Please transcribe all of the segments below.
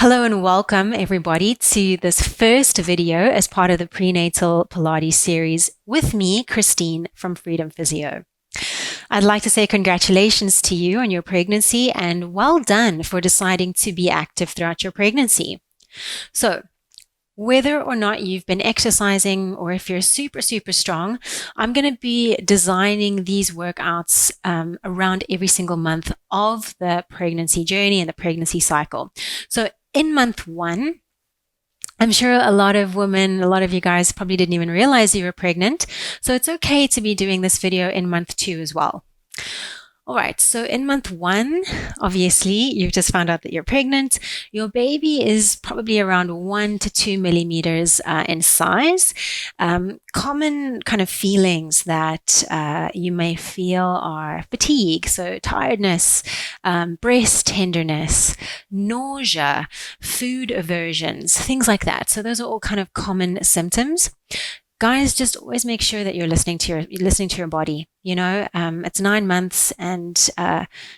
Hello and welcome everybody to this first video as part of the Prenatal Pilates series with me, Christine from Freedom Physio. I'd like to say congratulations to you on your pregnancy and well done for deciding to be active throughout your pregnancy. So, whether or not you've been exercising or if you're super strong, I'm going to be designing these workouts around every single month of the pregnancy journey and the pregnancy cycle. So in month 1, I'm sure a lot of women, a lot of you guys probably didn't even realize you were pregnant. So it's okay to be doing this video in month 2 as well. All right, so in month 1, obviously, you've just found out that you're pregnant. Your baby is probably around 1 to 2 millimeters in size. Common kind of feelings that you may feel are fatigue, so tiredness, breast tenderness, nausea, food aversions, things like that. So those are all kind of common symptoms. Guys, just always make sure that you're listening to your body. You know, it's 9 months and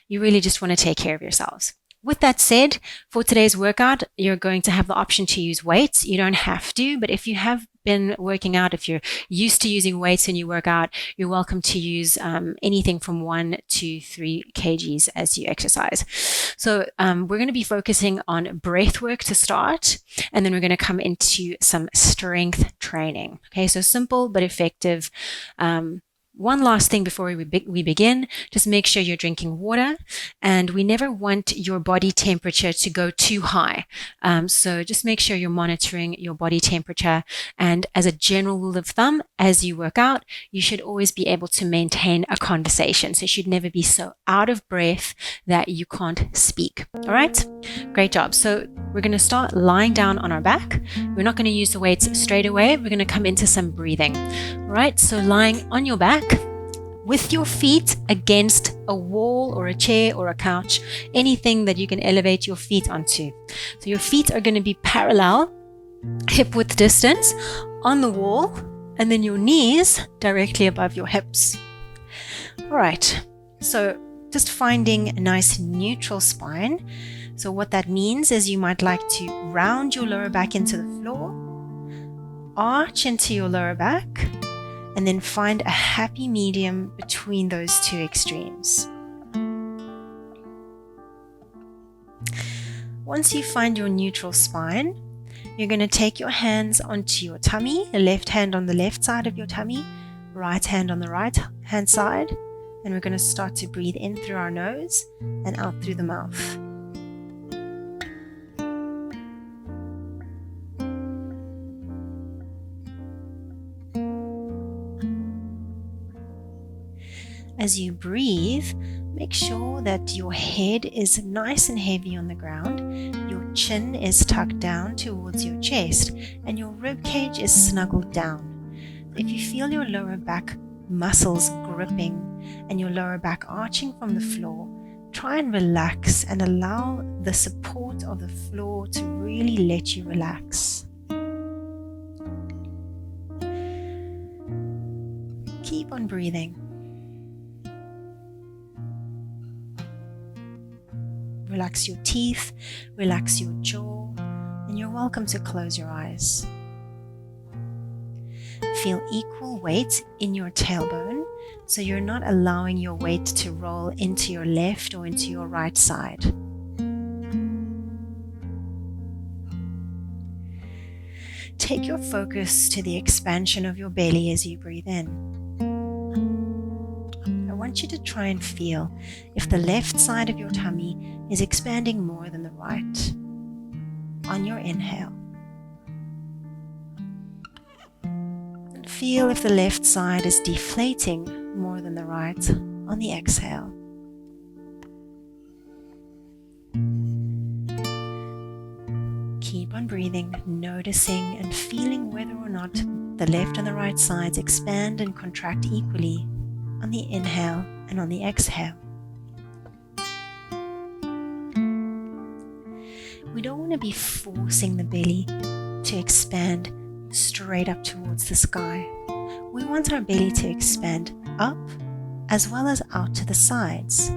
you really just want to take care of yourselves. With that said, for today's workout, you're going to have the option to use weights. You don't have to, but if you have been working out, if you're used to using weights when you work out, you're welcome to use anything from 1 to 3 kgs as you exercise. So we're going to be focusing on breath work to start, and then we're going to come into some strength training. Okay, so simple but effective. One last thing before we begin, just make sure you're drinking water, and we never want your body temperature to go too high. So just make sure you're monitoring your body temperature, and as a general rule of thumb, as you work out, you should always be able to maintain a conversation. So you should never be so out of breath that you can't speak. All right? Great job. So we're going to start lying down on our back. We're not going to use the weights straight away. We're going to come into some breathing. All right? So lying on your back, with your feet against a wall or a chair or a couch, anything that you can elevate your feet onto. So your feet are going to be parallel, hip width distance on the wall, and then your knees directly above your hips. All right, so just finding a nice neutral spine. So what that means is you might like to round your lower back into the floor, arch into your lower back, and then find a happy medium between those two extremes. Once you find your neutral spine, you're going to take your hands onto your tummy, the left hand on the left side of your tummy, right hand on the right hand side, and we're going to start to breathe in through our nose and out through the mouth. As you breathe, make sure that your head is nice and heavy on the ground, your chin is tucked down towards your chest, and your rib cage is snuggled down. If you feel your lower back muscles gripping and your lower back arching from the floor, try and relax and allow the support of the floor to really let you relax. Keep on breathing. Relax your teeth, relax your jaw, and you're welcome to close your eyes. Feel equal weight in your tailbone, so you're not allowing your weight to roll into your left or into your right side. Take your focus to the expansion of your belly as you breathe in. I want you to try and feel if the left side of your tummy is expanding more than the right on your inhale. And feel if the left side is deflating more than the right on the exhale. Keep on breathing, noticing and feeling whether or not the left and the right sides expand and contract equally on the inhale and on the exhale. We don't want to be forcing the belly to expand straight up towards the sky. We want our belly to expand up as well as out to the sides.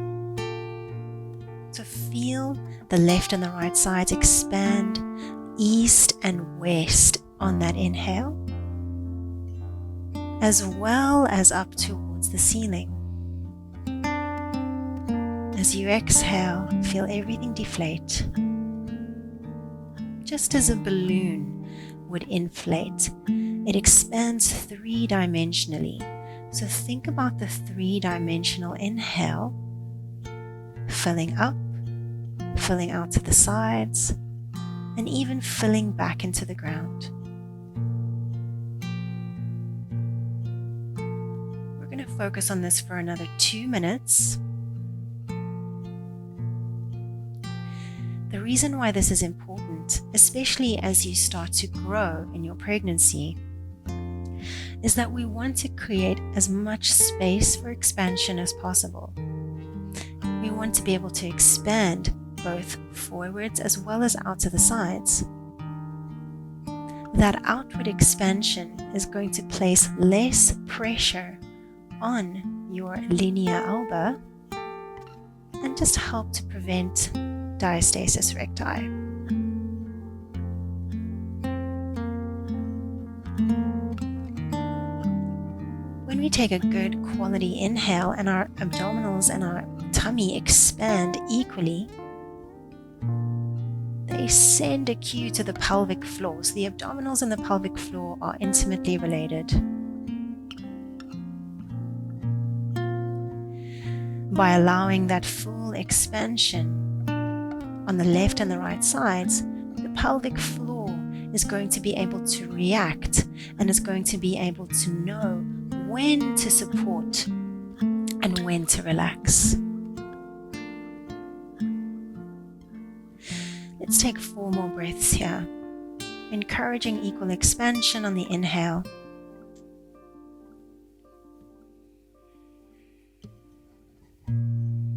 So feel The left and the right sides expand east and west on that inhale, as well as up towards the ceiling. As you exhale, feel everything deflate, just as a balloon would inflate. It expands three-dimensionally. So think about the three-dimensional inhale, filling up, filling out to the sides, and even filling back into the ground. We're going to focus on this for another 2 minutes. The reason why this is important, especially as you start to grow in your pregnancy, is that we want to create as much space for expansion as possible. We want to be able to expand both forwards as well as out to the sides. That outward expansion is going to place less pressure on your linea alba and just help to prevent diastasis recti. When we take a good quality inhale and our abdominals and our tummy expand equally, they send a cue to the pelvic floor. So the abdominals and the pelvic floor are intimately related. By allowing that full expansion on the left and the right sides, the pelvic floor is going to be able to react and is going to be able to know when to support and when to relax. Let's take 4 more breaths here, encouraging equal expansion on the inhale.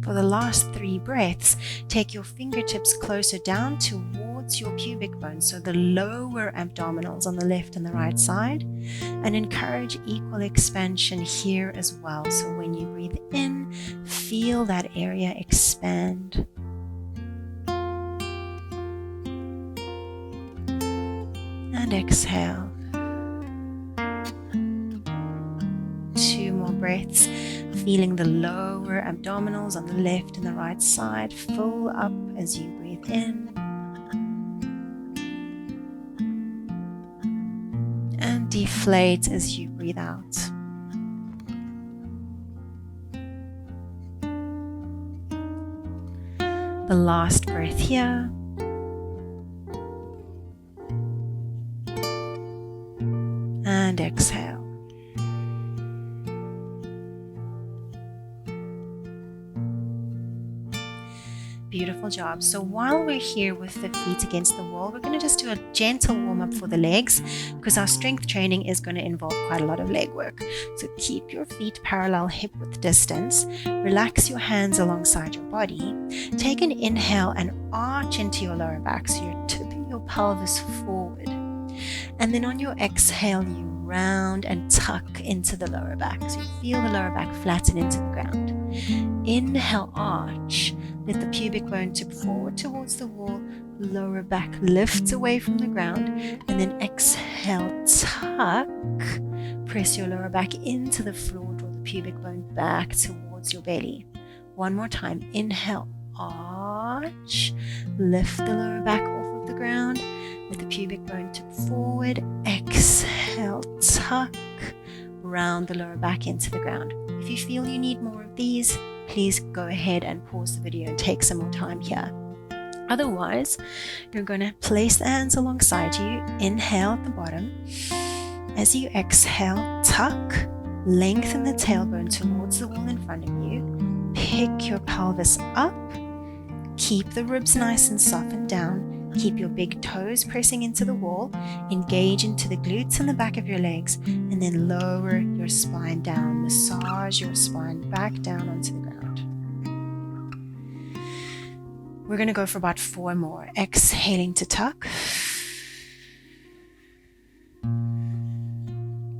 For the last 3 breaths, take your fingertips closer down towards your pubic bone, so the lower abdominals on the left and the right side, and encourage equal expansion here as well. So when you breathe in, feel that area expand. And exhale. 2 more breaths. Feeling the lower abdominals on the left and the right side fill up as you breathe in. And deflate as you breathe out. The last breath here. And exhale. Beautiful job. So while we're here with the feet against the wall, we're going to just do a gentle warm-up for the legs, because our strength training is going to involve quite a lot of leg work. So keep your feet parallel hip-width distance. Relax your hands alongside your body. Take an inhale and arch into your lower back, so you're tipping your pelvis forward. And then on your exhale, you round and tuck into the lower back. So you feel the lower back flatten into the ground. Inhale, arch. Let the pubic bone tip forward towards the wall. Lower back lifts away from the ground. And then exhale, tuck. Press your lower back into the floor. Draw the pubic bone back towards your belly. One more time. Inhale, arch. Lift the lower back off of the ground. Let the pubic bone tip forward. Exhale, tuck. Round the lower back into the ground. If you feel you need more of these, please go ahead and pause the video and take some more time here. Otherwise, you're going to place the hands alongside you. Inhale at the bottom. As you exhale, tuck. Lengthen the tailbone towards the wall in front of you. Pick your pelvis up. Keep the ribs nice and softened down. Keep your big toes pressing into the wall. Engage into the glutes and the back of your legs, and then lower your spine down. Massage your spine back down onto the ground. We're going to go for about 4 more. Exhaling to tuck.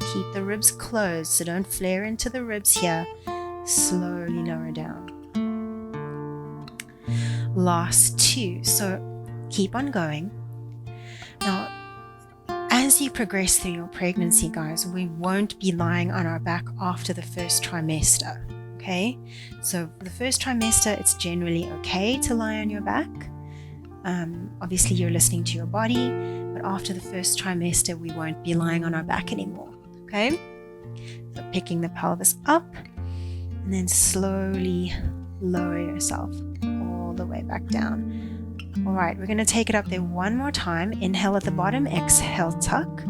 Keep the ribs closed, so don't flare into the ribs here. Slowly lower down. Last 2. So keep on going. Now, as you progress through your pregnancy, guys, we won't be lying on our back after the first trimester. Okay? So for the first trimester, it's generally okay to lie on your back. Obviously, you're listening to your body, but after the first trimester, we won't be lying on our back anymore. Okay? So picking the pelvis up, and then slowly lower yourself all the way back down. All right, we're going to take it up there one more time. Inhale at the bottom, exhale, tuck,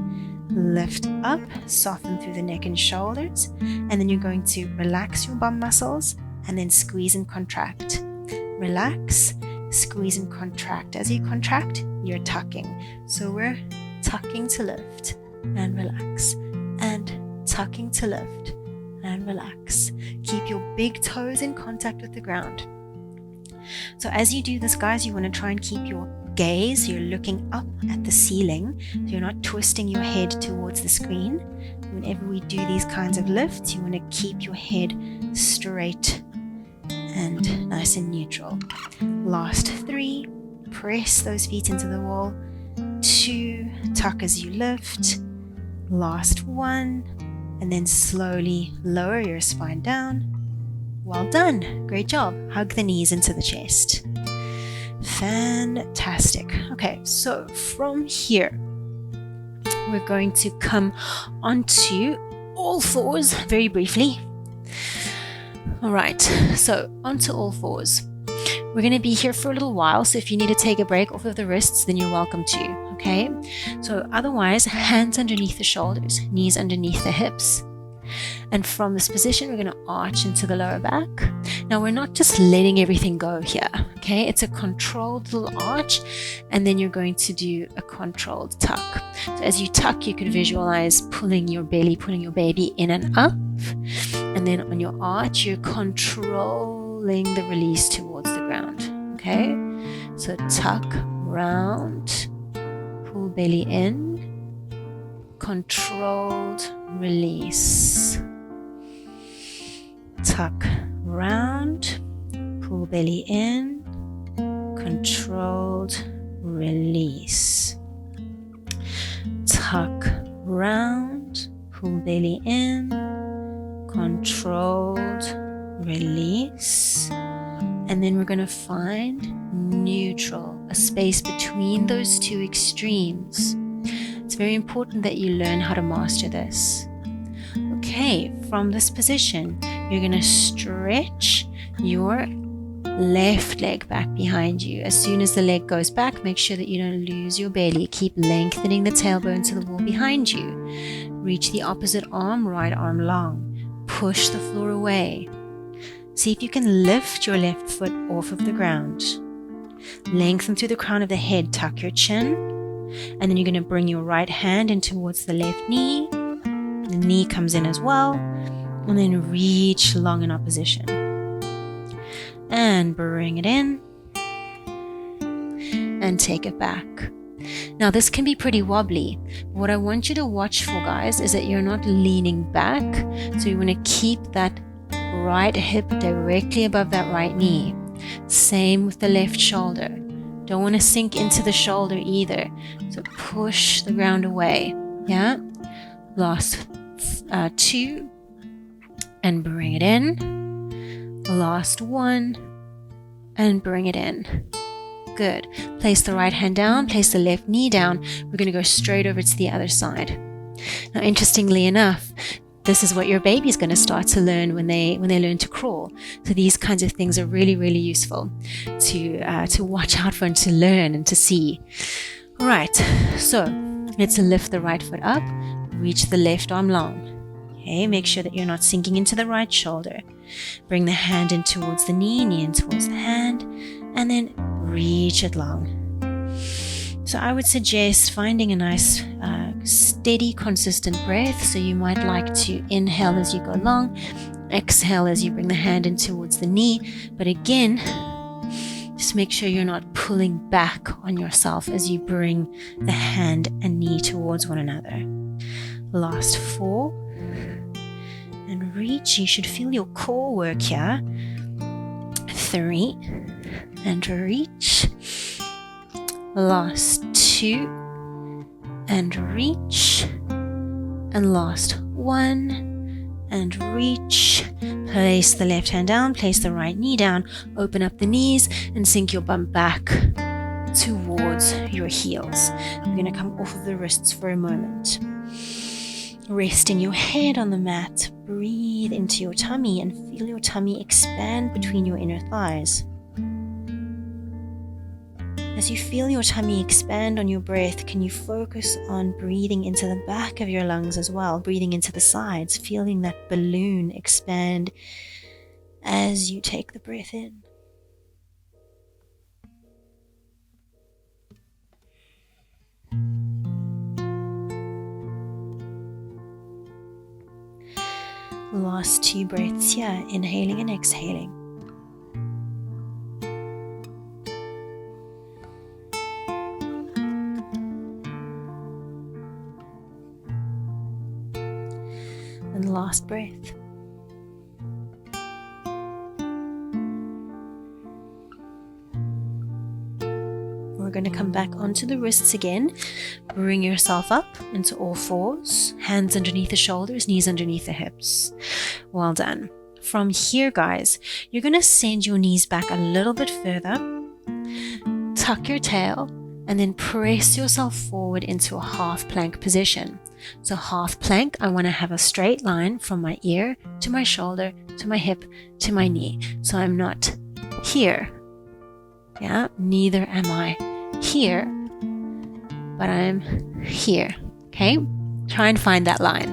lift up, soften through the neck and shoulders, and then you're going to relax your bum muscles and then squeeze and contract. Relax, squeeze and contract. As you contract, you're tucking. So we're tucking to lift and relax, and tucking to lift and relax. Keep your big toes in contact with the ground. So as you do this, guys, you want to try and keep your gaze, you're looking up at the ceiling, so you're not twisting your head towards the screen. Whenever we do these kinds of lifts, you want to keep your head straight and nice and neutral. Last 3, press those feet into the wall. 2, tuck as you lift. Last 1, and then slowly lower your spine down. Well done. Great job. Hug the knees into the chest. Fantastic. Okay, so from here, we're going to come onto all fours very briefly. All right, so onto all fours. We're going to be here for a little while, so if you need to take a break off of the wrists, then you're welcome to, okay? So otherwise, hands underneath the shoulders, knees underneath the hips. And from this position, we're going to arch into the lower back. Now, we're not just letting everything go here, okay? It's a controlled little arch, and then you're going to do a controlled tuck. So as you tuck, you can visualize pulling your belly, pulling your baby in and up. And then on your arch, you're controlling the release towards the ground, okay? So tuck, round, pull belly in, controlled release. Tuck, round, pull belly in, controlled release. Tuck, round, pull belly in, controlled release. And then we're going to find neutral, a space between those two extremes. It's very important that you learn how to master this. Okay, from this position, you're going to stretch your left leg back behind you. As soon as the leg goes back, make sure that you don't lose your belly. Keep lengthening the tailbone to the wall behind you. Reach the opposite arm, right arm long. Push the floor away. See if you can lift your left foot off of the ground. Lengthen through the crown of the head, tuck your chin. And then you're going to bring your right hand in towards the left knee. The knee comes in as well. And then reach long in opposition. And bring it in. And take it back. Now this can be pretty wobbly. What I want you to watch for, guys, is that you're not leaning back. So you want to keep that right hip directly above that right knee. Same with the left shoulder. Don't want to sink into the shoulder either. So push the ground away. Yeah. Last 2. And bring it in. Last 1. And bring it in. Good. Place the right hand down. Place the left knee down. We're going to go straight over to the other side. Now, interestingly enough, this is what your baby is going to start to learn when they learn to crawl. So these kinds of things are really, really useful to watch out for and to learn and to see. All right, so let's lift the right foot up, reach the left arm long. Okay, make sure that you're not sinking into the right shoulder. Bring the hand in towards the knee in towards the hand, and then reach it long. So I would suggest finding a nice steady, consistent breath. So you might like to inhale as you go long, exhale as you bring the hand in towards the knee. But again, just make sure you're not pulling back on yourself as you bring the hand and knee towards one another. Last 4. And reach. You should feel your core work here. 3. and reach. Last 2 and reach. And last 1 and reach. Place the left hand down, place the right knee down, open up the knees and sink your bum back towards your heels. You're going to come off of the wrists for a moment. Resting your head on the mat, breathe into your tummy and feel your tummy expand between your inner thighs. As you feel your tummy expand on your breath, can you focus on breathing into the back of your lungs as well, breathing into the sides, feeling that balloon expand as you take the breath in. Last 2 breaths here, inhaling and exhaling. And last breath. We're going to come back onto the wrists again. Bring yourself up into all fours, hands underneath the shoulders, knees underneath the hips. Well done. From here, guys, you're going to send your knees back a little bit further, tuck your tail, and then press yourself forward into a half plank position. So half plank, I want to have a straight line from my ear to my shoulder, to my hip, to my knee. So I'm not here. Yeah, neither am I here, but I'm here. Okay, try and find that line.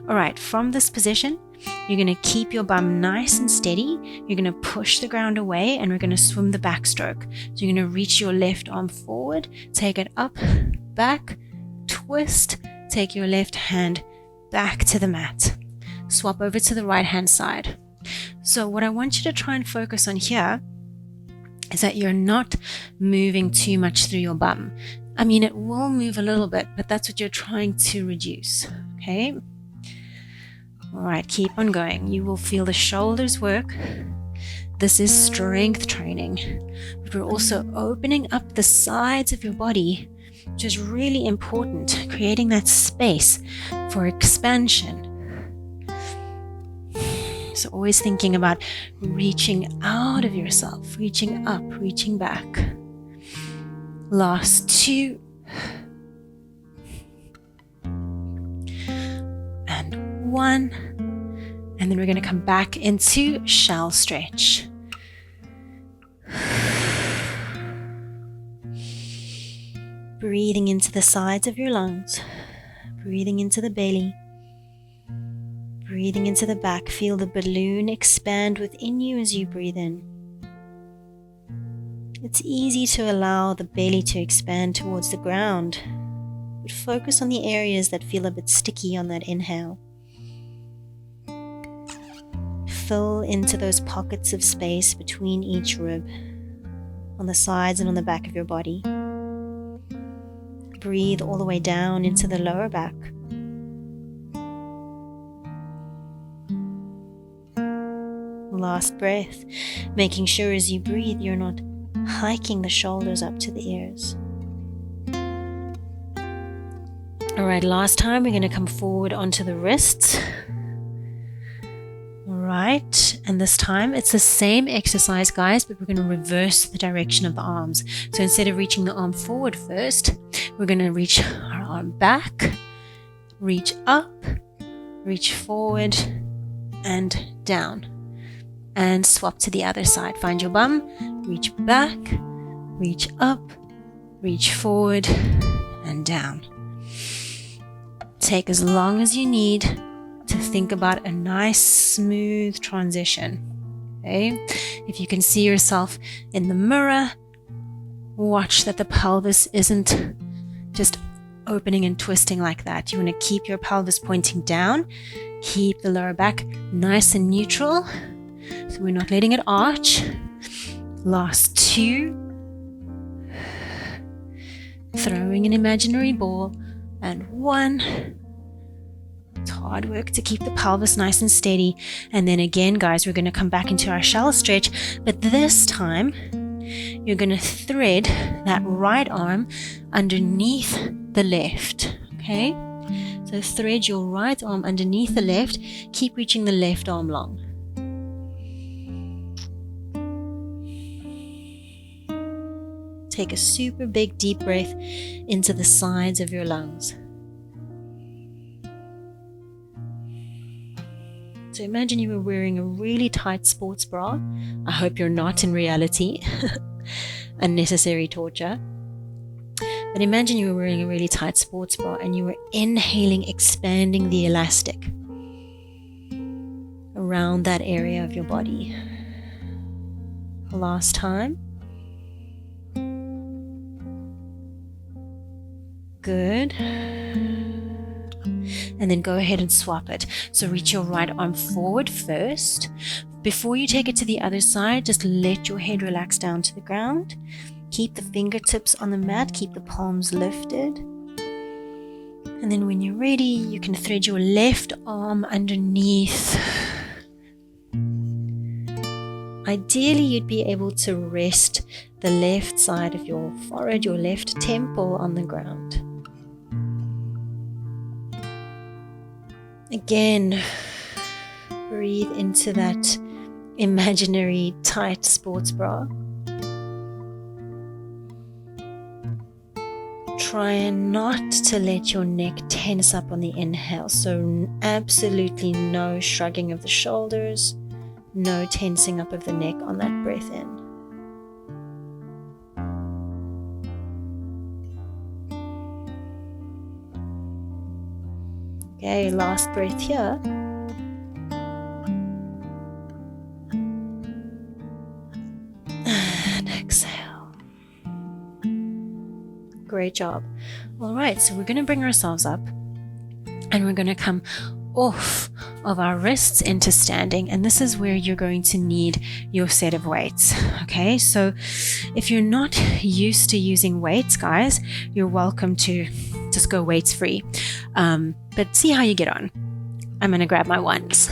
All right, from this position, you're going to keep your bum nice and steady. You're going to push the ground away and we're going to swim the backstroke. So you're going to reach your left arm forward, take it up, back, twist, take your left hand back to the mat. Swap over to the right hand side. So what I want you to try and focus on here is that you're not moving too much through your bum. I mean, it will move a little bit, but that's what you're trying to reduce. Okay? All right, keep on going. You will feel the shoulders work. This is strength training, but we're also opening up the sides of your body, which is really important, creating that space for expansion. So always thinking about reaching out of yourself, reaching up, reaching back. Last 2. And 1. And then we're going to come back into shell stretch. Breathing into the sides of your lungs, breathing into the belly, breathing into the back. Feel the balloon expand within you as you breathe in. It's easy to allow the belly to expand towards the ground, but focus on the areas that feel a bit sticky on that inhale. Fill into those pockets of space between each rib, on the sides and on the back of your body. Breathe all the way down into the lower back. Last breath, making sure as you breathe you're not hiking the shoulders up to the ears. All right, last time we're going to come forward onto the wrists. All right, and this time it's the same exercise, guys, but we're going to reverse the direction of the arms. So instead of reaching the arm forward first, we're going to reach our arm back, reach up, reach forward, and down. And swap to the other side. Find your bum, reach back, reach up, reach forward, and down. Take as long as you need to think about a nice, smooth transition. Okay? If you can see yourself in the mirror, watch that the pelvis isn't just opening and twisting like that. You want to keep your pelvis pointing down, keep the lower back nice and neutral. So we're not letting it arch. Last 2. Throwing an imaginary ball. And 1. It's hard work to keep the pelvis nice and steady. And then again, guys, we're going to come back into our shell stretch. But this time, you're going to thread that right arm underneath the left, okay? So thread your right arm underneath the left. Keep reaching the left arm long. Take a super big deep breath into the sides of your lungs. So imagine you were wearing a really tight sports bra. I hope you're not in reality. Unnecessary torture. But imagine you were wearing a really tight sports bra and you were inhaling, expanding the elastic around that area of your body. Last time. Good. And then go ahead and swap it. So reach your right arm forward first. Before you take it to the other side, just let your head relax down to the ground. Keep the fingertips on the mat. Keep the palms lifted. And then when you're ready, you can thread your left arm underneath. Ideally, you'd be able to rest the left side of your forehead, your left temple on the ground. Again, breathe into that imaginary tight sports bra. Try not to let your neck tense up on the inhale. So absolutely no shrugging of the shoulders, no tensing up of the neck on that breath in. Okay, last breath here. And exhale. Great job. All right, so we're going to bring ourselves up and we're going to come off of our wrists into standing, and this is where you're going to need your set of weights. Okay, so if you're not used to using weights, guys, you're welcome to just go weights free, but see how you get on. I'm going to grab my ones.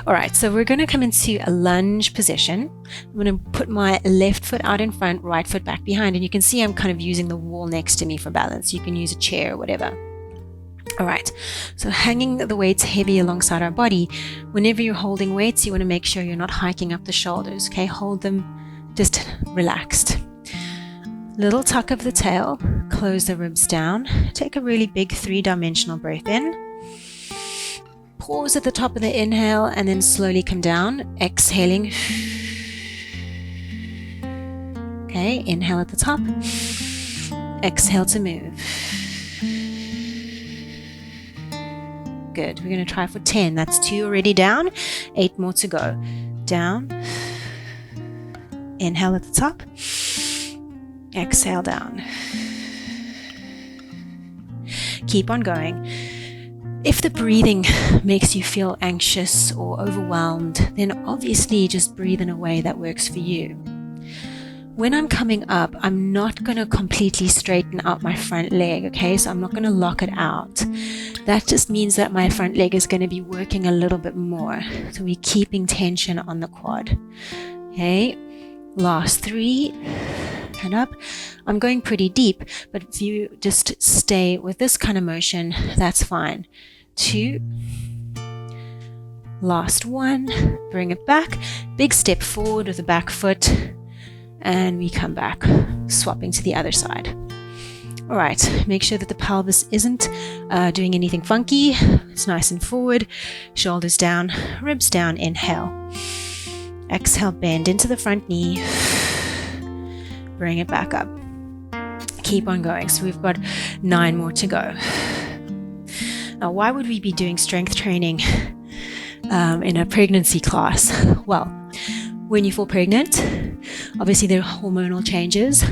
All right, so we're going to come into a lunge position. I'm going to put my left foot out in front, right foot back behind, and you can see I'm kind of using the wall next to me for balance. You can use a chair or whatever. All right, so hanging the weights heavy alongside our body. Whenever you're holding weights, you want to make sure you're not hiking up the shoulders, okay? Hold them just relaxed. Little tuck of the tail, close the ribs down. Take a really big 3-dimensional breath in. Pause at the top of the inhale and then slowly come down, exhaling. Okay, inhale at the top. Exhale to move. Good. We're going to try for 10. That's 2 already down. 8 more to go. Down. Inhale at the top. Exhale down. Keep on going. If the breathing makes you feel anxious or overwhelmed, then obviously just breathe in a way that works for you. When I'm coming up, I'm not going to completely straighten out my front leg, okay? So I'm not going to lock it out. That just means that my front leg is going to be working a little bit more. So we're keeping tension on the quad. Okay, last 3. And up. I'm going pretty deep, but if you just stay with this kind of motion, that's fine. 2. Last 1. Bring it back. Big step forward with the back foot. And we come back, swapping to the other side. All right, make sure that the pelvis isn't doing anything funky. It's nice and forward, shoulders down, ribs down, inhale. Exhale, bend into the front knee. Bring it back up. Keep on going. So we've got 9 more to go. Now, why would we be doing strength training in a pregnancy class? Well, when you fall pregnant, obviously there are hormonal changes,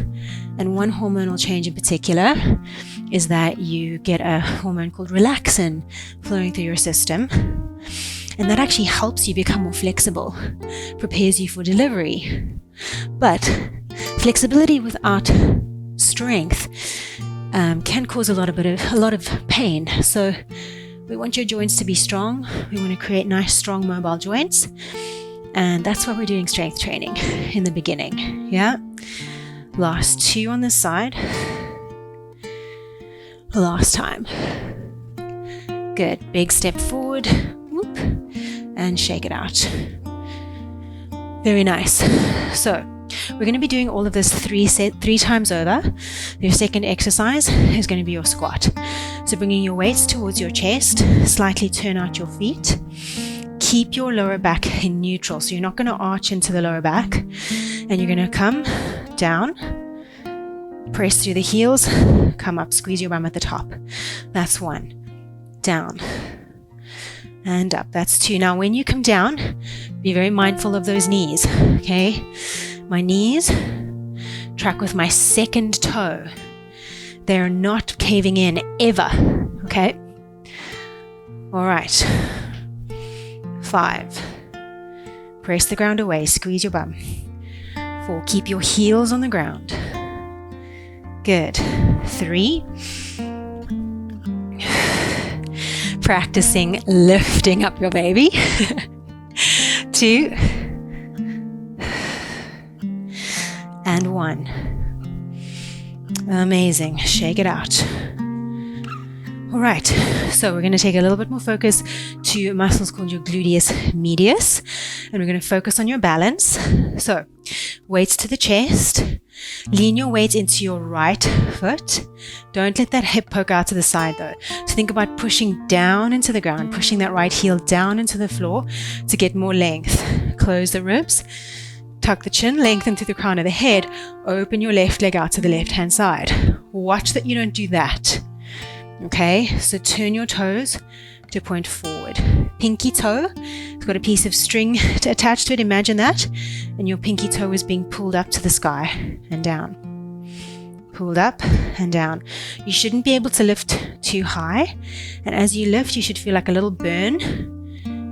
and one hormonal change in particular is that you get a hormone called relaxin flowing through your system, and that actually helps you become more flexible, prepares you for delivery. But flexibility without strength can cause a lot of pain. So we want your joints to be strong. We want to create nice, strong, mobile joints. And that's why we're doing strength training in the beginning. Yeah. Last 2 on this side. Last time. Good. Big step forward. Whoop. And shake it out. Very nice. So we're going to be doing all of this 3 times over. Your second exercise is going to be your squat. So bringing your weights towards your chest, slightly turn out your feet. Keep your lower back in neutral. So you're not going to arch into the lower back. And you're going to come down, press through the heels, come up, squeeze your bum at the top. That's 1. Down and up. That's 2. Now when you come down, be very mindful of those knees. Okay, my knees track with my second toe. They're not caving in ever. Okay, all right. 5. Press the ground away, squeeze your bum. 4. Keep your heels on the ground. Good. 3. Practicing lifting up your baby. 2. And 1. Amazing. Shake it out. All right. So we're going to take a little bit more focus to muscles called your gluteus medius. And we're going to focus on your balance. So weights to the chest. Lean your weight into your right foot. Don't let that hip poke out to the side though. So think about pushing down into the ground, pushing that right heel down into the floor to get more length. Close the ribs, tuck the chin, lengthen through the crown of the head, open your left leg out to the left hand side. Watch that you don't do that. Okay, so turn your toes to point forward. Pinky toe, it's got a piece of string attached to it, imagine that. And your pinky toe is being pulled up to the sky and down. Pulled up and down. You shouldn't be able to lift too high. And as you lift, you should feel like a little burn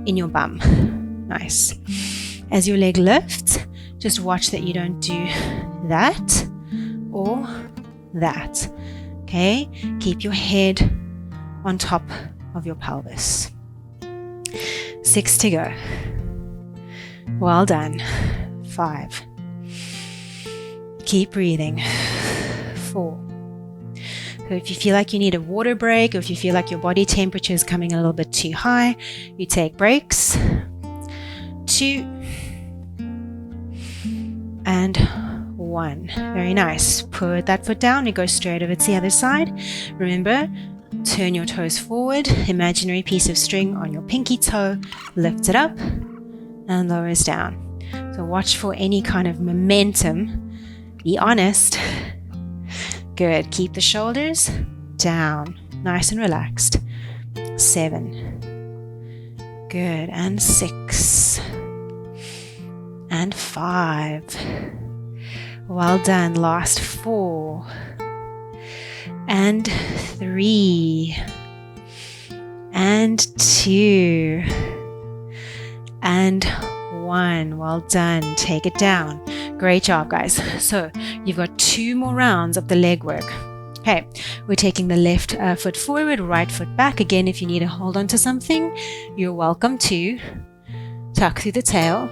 in your bum. Nice. As your leg lifts, just watch that you don't do that or that. Okay, keep your head on top of your pelvis. 6 to go. Well done. 5. Keep breathing. 4. So if you feel like you need a water break, or if you feel like your body temperature is coming a little bit too high, you take breaks. 2 and 1. Very nice. Put that foot down and go straight over to the other side. Remember, turn your toes forward, imaginary piece of string on your pinky toe, lift it up and lowers down. So watch for any kind of momentum. Be honest. Good. Keep the shoulders down, nice and relaxed. 7. Good. And 6. And 5. Well done. Last 4. And 3. And 2. And 1. Well done. Take it down. Great job, guys. So you've got 2 more rounds of the leg work. Okay, we're taking the left foot forward, right foot back. Again, if you need to hold on to something, you're welcome to tuck through the tail,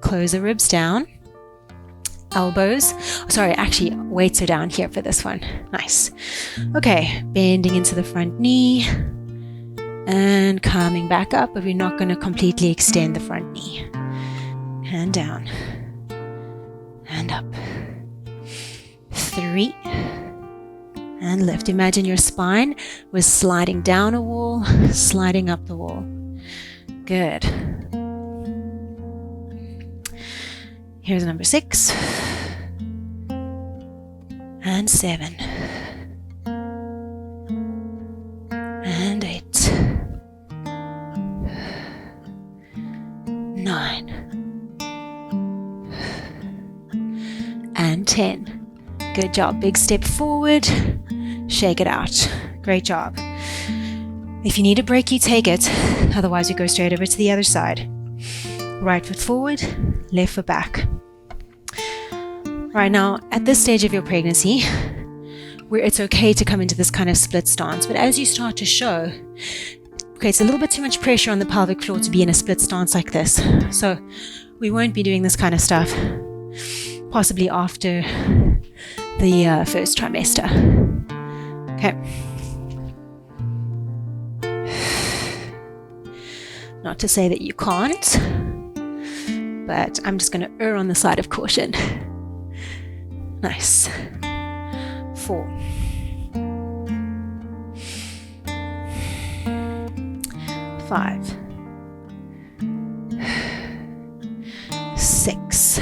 close the ribs down, elbows. Sorry, actually, weights are down here for this one. Nice. Okay, bending into the front knee and coming back up, but we're not going to completely extend the front knee. And down and up. 3 and lift. Imagine your spine was sliding down a wall, sliding up the wall. Good. Here's number 6 and 7 and 8, 9 and 10. Good job. Big step forward. Shake it out. Great job. If you need a break, you take it. Otherwise, we go straight over to the other side. Right foot forward, left foot back. Right now, at this stage of your pregnancy, where it's okay to come into this kind of split stance, but as you start to show, okay, it's a little bit too much pressure on the pelvic floor to be in a split stance like this. So we won't be doing this kind of stuff possibly after the first trimester. Okay. Not to say that you can't, but I'm just going to err on the side of caution. Nice. 4. 5. 6.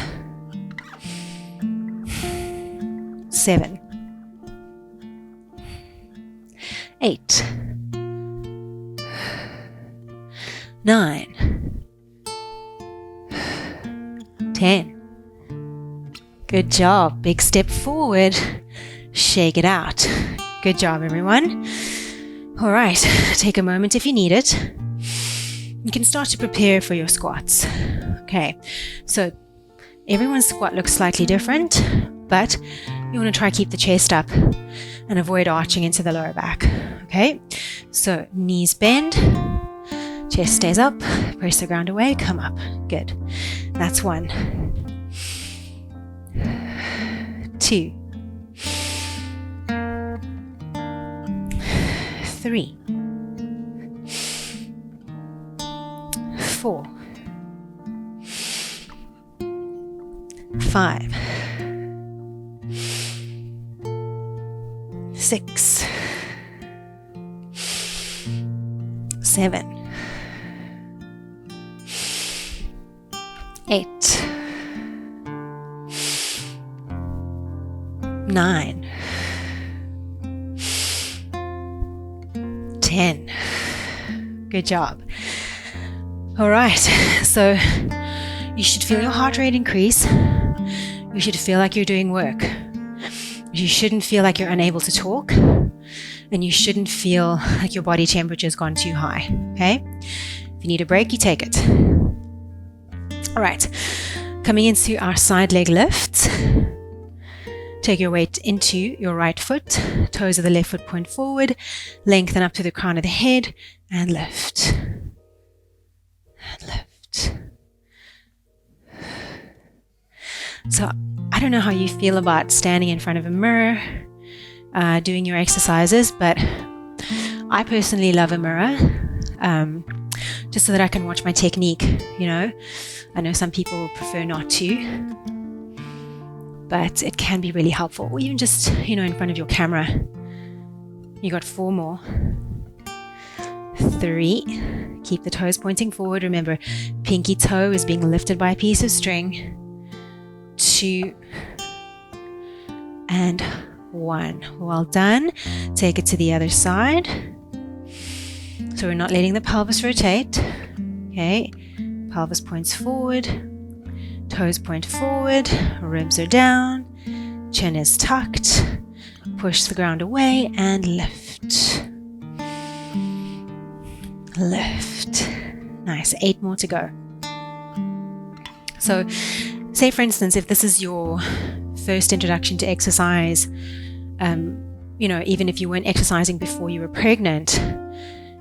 7. 8. 9. 10. Good job. Big step forward. Shake it out. Good job, everyone. All right. Take a moment if you need it. You can start to prepare for your squats. Okay. So everyone's squat looks slightly different, but you want to try to keep the chest up and avoid arching into the lower back. Okay. So knees bend. Chest stays up. Press the ground away. Come up. Good. That's 1. 2. 3. 4. 5. 6. 7. 8. 9. 10. Good job. All right, so you should feel your heart rate increase. You should feel like you're doing work. You shouldn't feel like you're unable to talk, and you shouldn't feel like your body temperature has gone too high, okay? If you need a break, you take it. All right, coming into our side leg lifts. Take your weight into your right foot, toes of the left foot point forward, lengthen up to the crown of the head, and lift. And lift. So I don't know how you feel about standing in front of a mirror, doing your exercises, but I personally love a mirror, just so that I can watch my technique, you know. I know some people prefer not to, but it can be really helpful. Or even just, you know, in front of your camera. You got 4 more. 3. Keep the toes pointing forward. Remember, pinky toe is being lifted by a piece of string. 2. And 1. Well done. Take it to the other side. So we're not letting the pelvis rotate. Okay. Pelvis points forward. Toes point forward. Ribs are down. Chin is tucked. Push the ground away and lift. Lift. Nice. 8 more to go. So say, for instance, if this is your first introduction to exercise, you know, even if you weren't exercising before you were pregnant,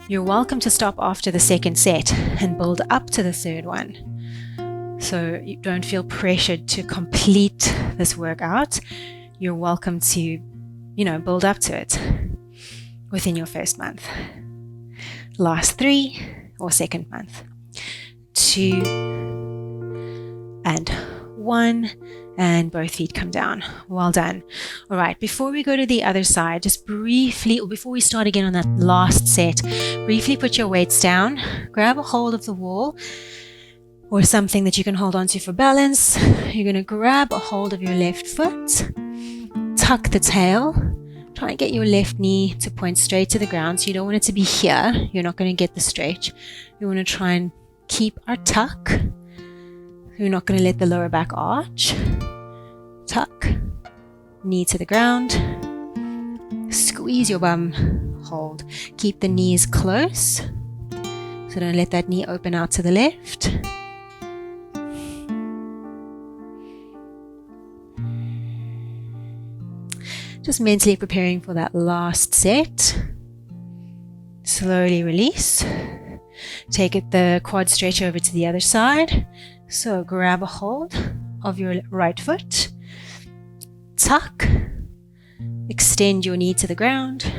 you're welcome to stop after the second set and build up to the third one. So you don't feel pressured to complete this workout. You're welcome to, you know, build up to it within your first month. Last 3 or second month. 2 and 1, and both feet come down. Well done. All right, before we go to the other side, just briefly, or before we start again on that last set, briefly put your weights down, grab a hold of the wall or something that you can hold onto for balance. You're going to grab a hold of your left foot, tuck the tail, try and get your left knee to point straight to the ground. So you don't want it to be here. You're not going to get the stretch. You want to try and keep our tuck. You're not going to let the lower back arch. Tuck, knee to the ground. Squeeze your bum, hold. Keep the knees close. So don't let that knee open out to the left. Just mentally preparing for that last set. Slowly release. Take it the quad stretch over to the other side. So grab a hold of your right foot, tuck, extend your knee to the ground,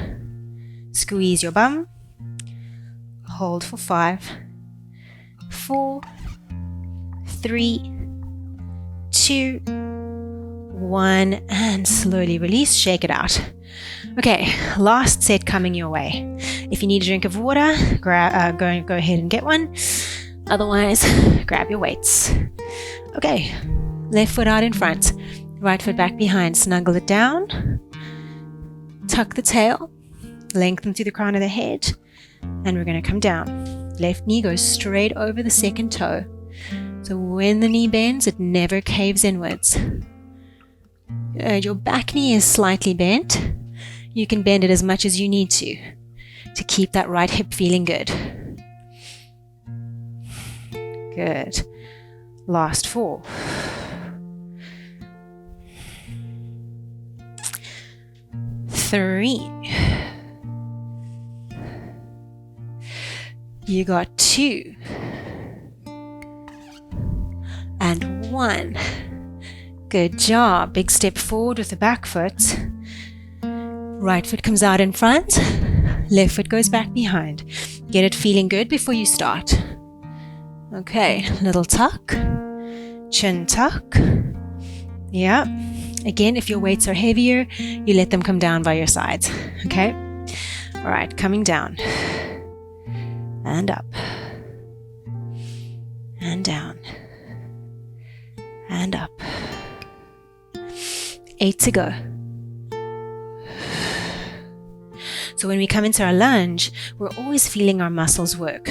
squeeze your bum, hold for 5, 4, 3, 2, 1, and slowly release, shake it out. Okay, last set coming your way. If you need a drink of water, go ahead and get one. Otherwise, grab your weights. Okay, left foot out in front, right foot back behind, snuggle it down, tuck the tail, lengthen through the crown of the head, and we're going to come down. Left knee goes straight over the second toe. So when the knee bends, it never caves inwards. Your back knee is slightly bent. You can bend it as much as you need to keep that right hip feeling good. Good. Last 4. 3. You got 2. And 1. Good job. Big step forward with the back foot. Right foot comes out in front. Left foot goes back behind. Get it feeling good before you start. Okay, little tuck. Chin tuck. Yeah. Again, if your weights are heavier, you let them come down by your sides. Okay? All right, coming down. And up. And down. And up. 8 to go. So when we come into our lunge, we're always feeling our muscles work.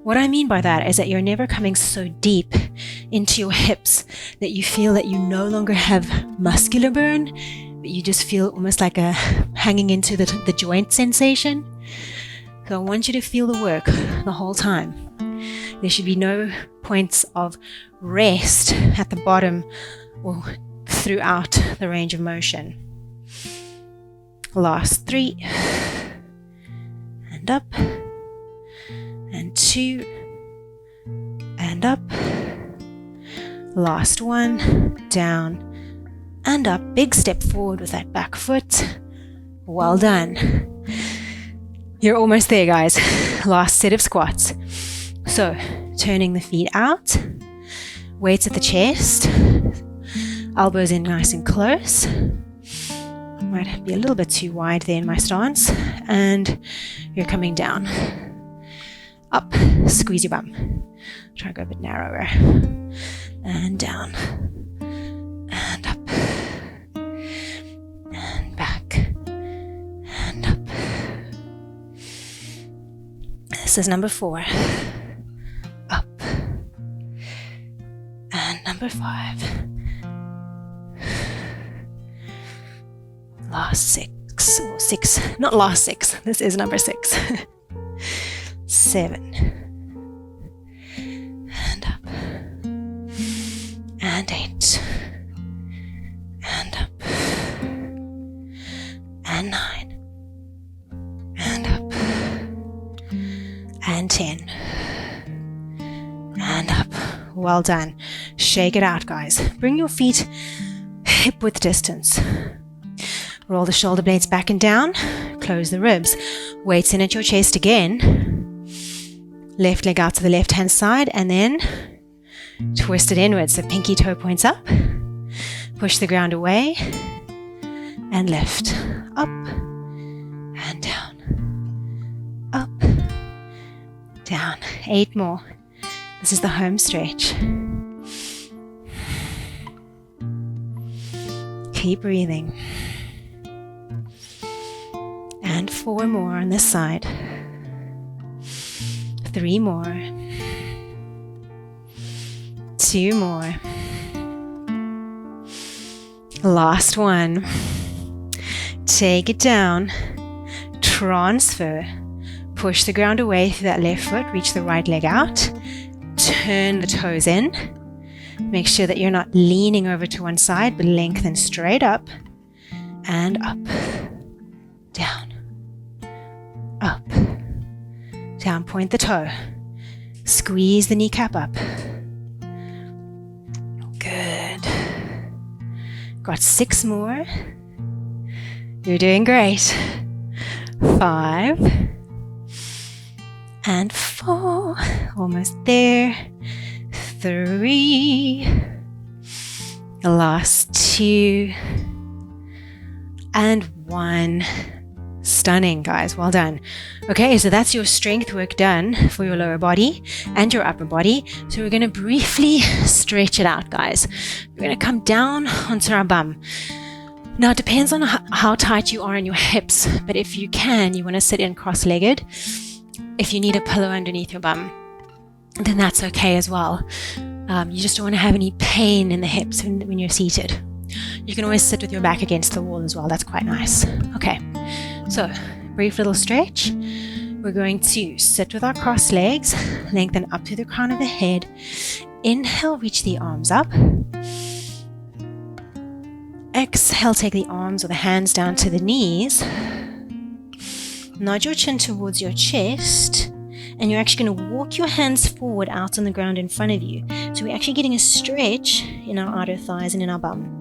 What I mean by that is that you're never coming so deep into your hips that you feel that you no longer have muscular burn, but you just feel almost like a hanging into the joint sensation. So I want you to feel the work the whole time. There should be no points of rest at the bottom or throughout the range of motion. Last 3. And up. And 2. And up. Last 1. Down. And up. Big step forward with that back foot. Well done. You're almost there, guys. Last set of squats. So, turning the feet out. Weights at the chest. Elbows in nice and close. Might be a little bit too wide there in my stance. And you're coming down. Up. Squeeze your bum. Try to go a bit narrower. And down. And up. And back. And up. This is number 4. Up. And number 5. Last 6, or 6, not last 6, this is number 6. 7. And up. And 8. And up. And 9. And up. And 10. And up. Well done. Shake it out, guys. Bring your feet hip width distance. Roll the shoulder blades back and down. Close the ribs. Weights in at your chest again. Left leg out to the left hand side and then twist it inwards. So pinky toe points up. Push the ground away. And lift. Up. And down. Up. Down. 8 more. This is the home stretch. Keep breathing. And 4 more on this side. 3 more. 2 more. Last one. Take it down. Transfer. Push the ground away through that left foot. Reach the right leg out. Turn the toes in. Make sure that you're not leaning over to one side, but lengthen straight up. And up. Down. Up. Down, point the toe. Squeeze the kneecap up. Got 6 more. You're doing great. 5 and 4. Almost there. 3. The last 2 and 1. Stunning, guys. Well done. Okay, so that's your strength work done for your lower body and your upper body. So we're going to briefly stretch it out, guys. We're going to come down onto our bum. Now, it depends on how tight you are in your hips, but if you can, you want to sit in cross-legged. If you need a pillow underneath your bum, then that's okay as well. You just don't want to have any pain in the hips when you're seated. You can always sit with your back against the wall as well. That's quite nice. Okay, so brief little stretch. We're going to sit with our cross legs, lengthen up to the crown of the head. Inhale, reach the arms up. Exhale, take the arms or the hands down to the knees. Nod your chin towards your chest. And you're actually going to walk your hands forward out on the ground in front of you. So we're actually getting a stretch in our outer thighs and in our bum.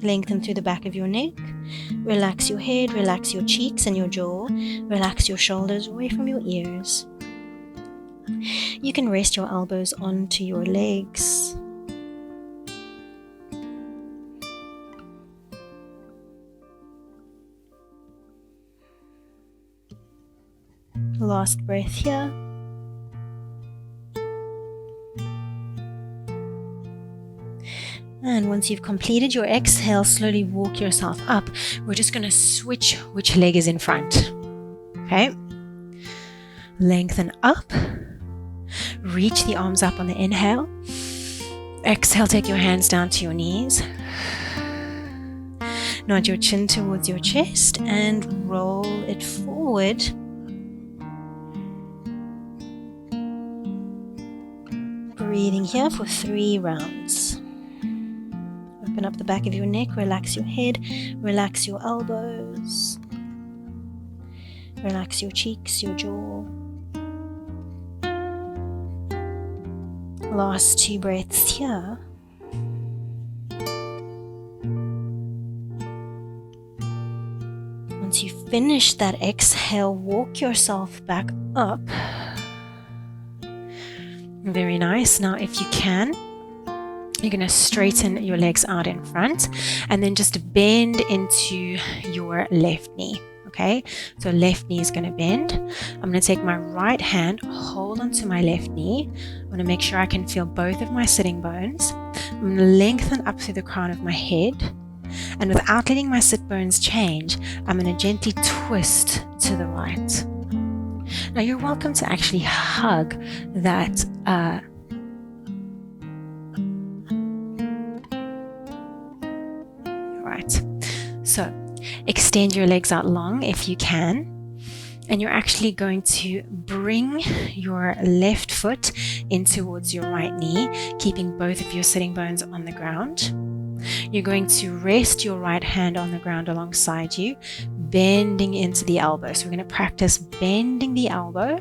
Lengthen through the back of your neck. Relax your head, relax your cheeks and your jaw. Relax your shoulders away from your ears. You can rest your elbows onto your legs. Last breath here. And once you've completed your exhale, slowly walk yourself up. We're just going to switch which leg is in front. Okay? Lengthen up. Reach the arms up on the inhale. Exhale, take your hands down to your knees. Nod your chin towards your chest and roll it forward. Breathing here for 3 rounds. Open up the back of your neck, relax your head, relax your elbows, relax your cheeks, your jaw. Last 2 breaths here. Once you finish that exhale, walk yourself back up. Very nice. Now, if you can, you're going to straighten your legs out in front and then just bend into your left knee. Okay, so left knee is going to bend. I'm going to take my right hand, hold onto my left knee. I'm going to make sure I can feel both of my sitting bones. I'm going to lengthen up through the crown of my head. And without letting my sit bones change, I'm going to gently twist to the right. Now, you're welcome to actually hug that right. So extend your legs out long if you can. And you're actually going to bring your left foot in towards your right knee, keeping both of your sitting bones on the ground. You're going to rest your right hand on the ground alongside you, bending into the elbow. So we're going to practice bending the elbow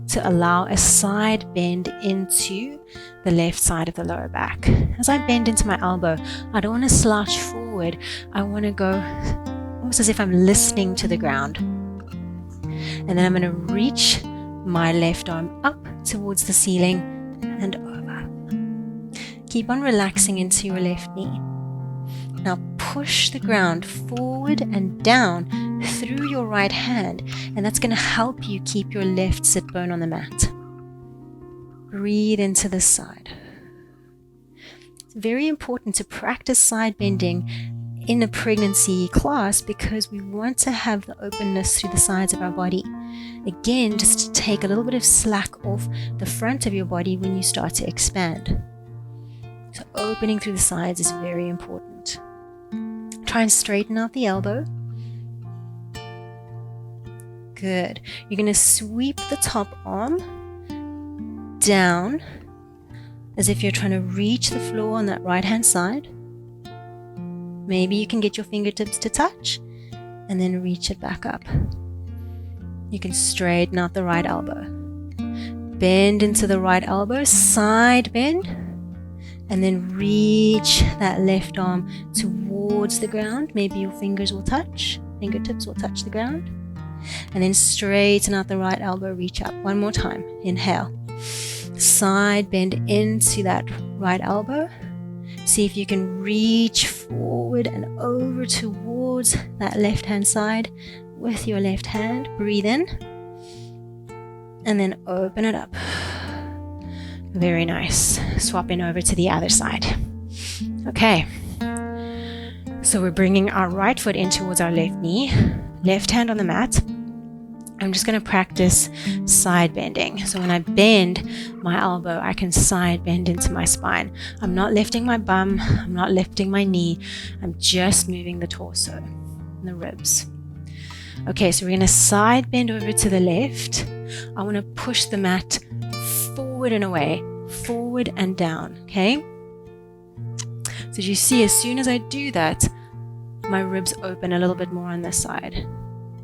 to allow a side bend into the left side of the lower back. As I bend into my elbow, I don't want to slouch forward. I want to go almost as if I'm listening to the ground. And then I'm going to reach my left arm up towards the ceiling and over. Keep on relaxing into your left knee. Now push the ground forward and down through your right hand, and that's going to help you keep your left sit bone on the mat. Breathe into the side. It's very important to practice side bending in a pregnancy class because we want to have the openness through the sides of our body. Again, just to take a little bit of slack off the front of your body when you start to expand. So opening through the sides is very important. Try and straighten out the elbow. Good. You're going to sweep the top arm down as if you're trying to reach the floor on that right hand side. Maybe you can get your fingertips to touch and then reach it back up. You can straighten out the right elbow. Bend into the right elbow, side bend, And then reach that left arm towards the ground. Maybe your fingers will touch, fingertips will touch the ground. And then straighten out the right elbow, reach up. One more time. Inhale. Side bend into that right elbow. See if you can reach forward and over towards that left hand side with your left hand. Breathe in. And then open it up. Very nice. Swapping over to the other side. Okay. So we're bringing our right foot in towards our left knee, left hand on the mat. I'm just going to practice side bending. So when I bend my elbow, I can side bend into my spine. I'm not lifting my bum. I'm not lifting my knee. I'm just moving the torso and the ribs. Okay, so we're going to side bend over to the left. I want to push the mat forward and away, forward and down, okay? So as you see, as soon as I do that, my ribs open a little bit more on this side,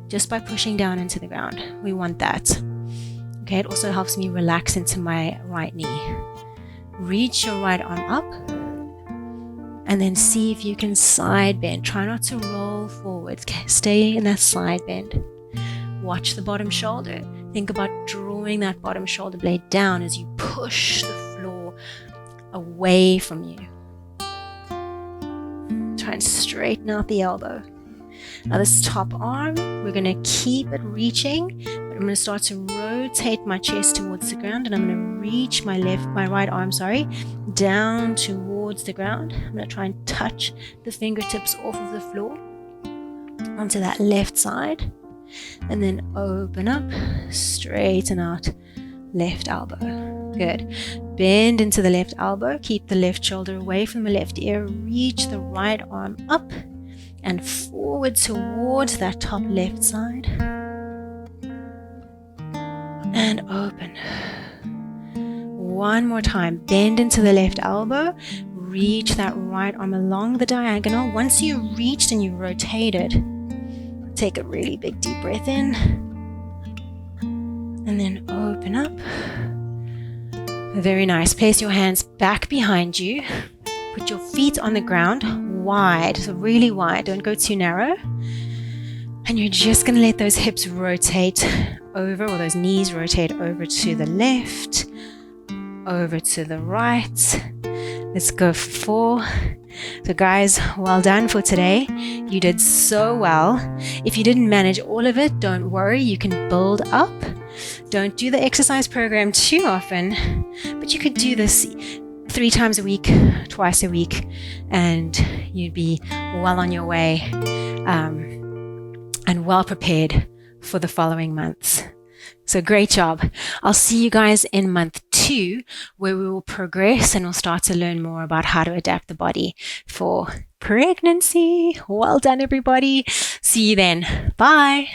just by pushing down into the ground. We want that. Okay, it also helps me relax into my right knee. Reach your right arm up, and then see if you can side bend. Try not to roll forward. Okay, stay in that side bend. Watch the bottom shoulder. Think about drawing that bottom shoulder blade down as you push the floor away from you. Try and straighten out the elbow. Now this top arm, we're going to keep it reaching, but I'm going to start to rotate my chest towards the ground, and I'm going to reach my right arm, down towards the ground. I'm going to try and touch the fingertips off of the floor onto that left side. And then open up, straighten out left elbow. Good. Bend into the left elbow, keep the left shoulder away from the left ear, reach the right arm up and forward towards that top left side. And open. One more time. Bend into the left elbow, reach that right arm along the diagonal. Once you reached and you rotated, take a really big deep breath in, and then open up. Very nice. Place your hands back behind you. Put your feet on the ground, wide, so really wide. Don't go too narrow. And you're just going to let those hips rotate over, or those knees rotate over to the left, over to the right. Let's go for 4. So guys, well done for today. You did so well. If you didn't manage all of it, don't worry, you can build up. Don't do the exercise program too often, but you could do this 3 times a week, twice a week, and you'd be well on your way and well prepared for the following months. So great job. I'll see you guys in month 2, where we will progress and we'll start to learn more about how to adapt the body for pregnancy. Well done, everybody. See you then. Bye.